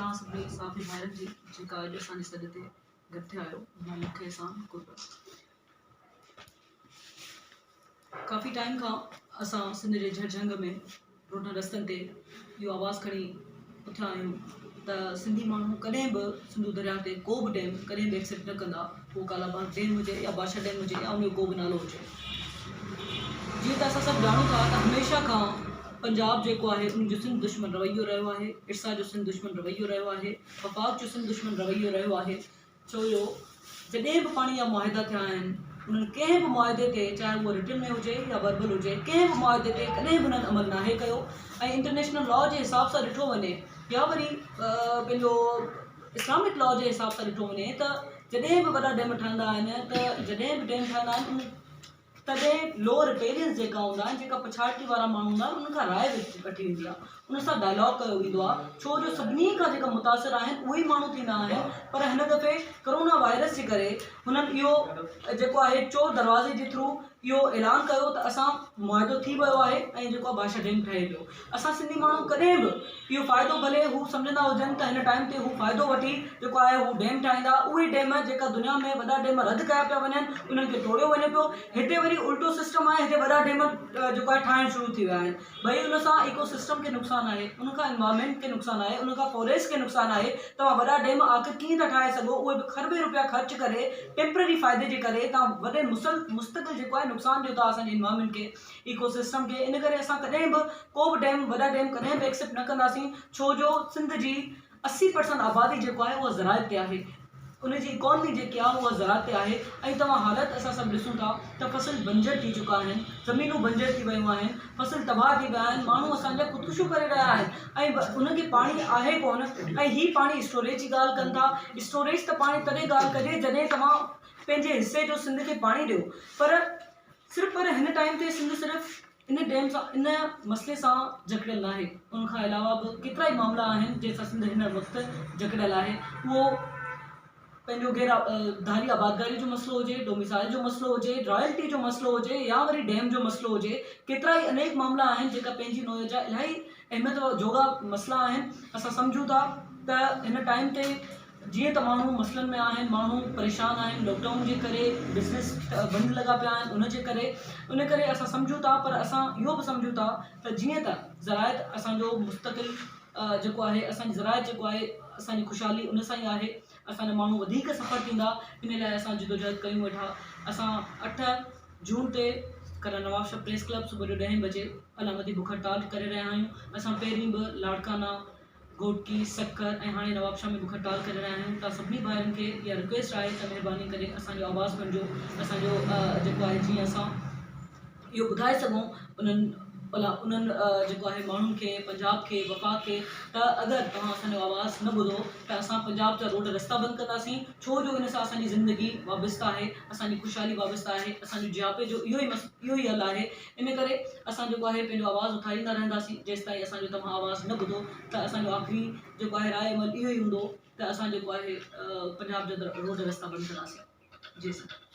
तव्हां सभिनी साथी भाइरनि जी जेका अॼु असांजे सॾ ते गॾु थिया आहियो मां मूंखे एहसान कुर्बान। काफ़ी टाइम खां असां सिंध जे झरझंग में रोडनि रस्तनि ते इहो आवाज़ु खणी उथिया आहियूं त सिंधी माण्हू कॾहिं बि सिंधु दरिया ते को बि डैम कॾहिं बि एक्सेप्ट न कंदा, उहो कालाबाग डैम हुजे या बादशाह डैम हुजे या उनजो को बि नालो हुजे। जीअं त असां सभु ॼाणूं था त हमेशह खां पंजाब जेको आहे उनजो सिंध दुश्मन रवैयो रहियो आहे, इरसा जो सिंध दुश्मन रवैयो रहियो आहे, वफ़ाक़ जो सिंध दुश्मन रवैयो रहियो आहे। छो जो जॾहिं बि पाणी जा मुआहिदा थिया आहिनि उन्हनि कंहिं बि मुआहिदे ते, चाहे उहो रिटन में हुजे या वर्बल हुजे, कंहिं बि मुआहिदे ते कॾहिं बि उन्हनि अमल नाहे कयो। ऐं इंटरनेशनल लॉ जे हिसाब सां ॾिठो वञे या वरी पंहिंजो इस्लामिक लॉ जे हिसाब सां ॾिठो वञे त जॾहिं बि वॾा डैम ठहंदा आहिनि त जॾहिं बि डैम ठहंदा आहिनि तॾहिं लो रिपेलियंस जेका हूंदा आहिनि, जेका पछाड़ती वारा माण्हू हूंदा आहिनि, उन्हनि खां राय वठी वेंदी आहे, उन सां डायलॉग कयो वेंदो आहे। छो जो सभिनी खां जेका मुतासिर आहिनि उहे ई माण्हू थींदा आहिनि। पर हिन दफ़े कोरोना वायरस जे करे हुननि इहो जेको आहे चोर दरवाज़े जे थ्रू इहो ऐलान कयो त असां मुआहिदो थी वियो आहे ऐं जेको आहे बादशाह डैम ठहे पियो। असां सिंधी माण्हू कॾहिं बि इहो फ़ाइदो, भले हू सम्झंदा हुजनि त हिन टाइम ते हू फ़ाइदो वठी जेको आहे हू डैम ठाहींदा, उहे डैम जेका दुनिया में वॾा डैम रद्द कया पिया वञनि उन्हनि खे तोड़ियो वञे पियो। हिते वरी उल्टो सिस्टम आहे, हिते वॾा डैम जेको आहे ठाहिण शुरू थी विया आहिनि। भई उन सां इको सिस्टम खे नुक़सानु आहे, उनखां एनवायरमेंट खे नुक़सानु आहे, उनखां फॉरेस्ट खे नुक़सानु आहे। तव्हां वॾा डैम आख़िर कीअं था ठाहे सघो, उहे बि खरबे रुपया ख़र्च करे टेम्पररी फ़ाइदे जे करे तव्हां वॾे मुस्तक़िल जेको आहे नुक़सानु ॾियो था असांजे एनवायरमेंट खे, इको सिस्टम खे। इन करे असां कॾहिं बि को बि डैम, वॾा डैम कॾहिं बि एक्सेप्ट न कंदासीं। छो जो सिंध जी 80% आबादी जेको आहे उहा ज़राअत ते आहे, उनजी इकॉनमी जेकी आहे उहा ज़राअत ते आहे। ऐं तव्हां हालत असां सभु ॾिसूं था त फसल बंजर थी चुका आहिनि, ज़मीनूं बंजर थी वियूं आहिनि, फसल तबाह थी विया आहिनि, माण्हू असांजा ख़ुदकुशियूं करे रहिया आहिनि ऐं उनखे पाणी आहे कोन। ऐं ही पाणी स्टोरेज जी ॻाल्हि कनि था। स्टोरेज त पाणी तॾहिं ॻाल्हि कजे जॾहिं तव्हां पंहिंजे हिसे जो सिंध खे पाणी ॾियो। पर हिन टाइम ते सिंध सिर्फ़ु इन डैम सां, इन मसइले सां जकड़ियल न आहे। उनखां अलावा बि केतिरा ई मामला आहिनि जंहिंसां सिंध हिन वक़्तु जकड़ियल आहे। उहो पंहिंजो धारी आबादगारी जो मसइलो हुजे, डोमिसाइल जो मसइलो हुजे, रॉयल्टी जो मसइलो हुजे या वरी डैम जो मसइलो हुजे, केतिरा ई अनेक मामला आहिनि जेका पंहिंजी नोए जा इलाही अहमियत जोगा मसइला आहिनि। असां सम्झूं था त हिन टाइम ते जीअं त माण्हू मसइलनि में आहिनि, माण्हू परेशान आहिनि लॉकडाउन जे करे, बिज़नेस बंदि लॻा पिया आहिनि उन जे करे, उन करे असां सम्झूं था। पर असां इहो बि सम्झूं था त जीअं त ज़राअत असांजो मुस्तक़िल जेको आहे, असांजी ज़राअत जेको आहे असांजी ख़ुशहाली उन सां ई आहे। असांजा माण्हू वधीक सफ़र थींदा, इन लाइ असां जिदोजहद कयूं वेठा। असां 8 जून ते कल्ह नवाबशाह प्रेस क्लब सुबुह जो 10 बजे अलामती बुख हड़ताल करे रहिया आहियूं। असां पहिरीं बि लाड़काना, घोटकी, सक्कर ऐं हाणे नवाबशाह में बुख हड़ताल करे रहिया आहियूं। तव्हां सभिनी भाइरनि खे इहा रिक्वेस्ट आहे त महिरबानी करे असांजो आवाज़ु बणिजो। असांजो जेको आहे जीअं असां इहो ॿुधाए सघूं उन्हनि जेको आहे माण्हुनि खे, पंजाब खे, वफ़ाक़ खे, त अगरि तव्हां असांजो आवाज़ु न ॿुधो त असां पंजाब जा रोड रस्ता बंदि कंदासीं। छो जो इन सां असांजी ज़िंदगी वाबस्ता आहे, असांजी ख़ुशहाली वाबस्ता आहे, असांजो जियापे जो इहो ई हल आहे। इन करे असां जेको आहे पंहिंजो आवाज़ु उथारींदा रहंदासीं जेसि ताईं असांजो तव्हां आवाज़ु न ॿुधो। त असांजो आख़िरी जेको आहे राय अमल इहो ई हूंदो त असां जेको आहे पंजाब जा रोड रस्ता बंदि कंदासीं। जी सर।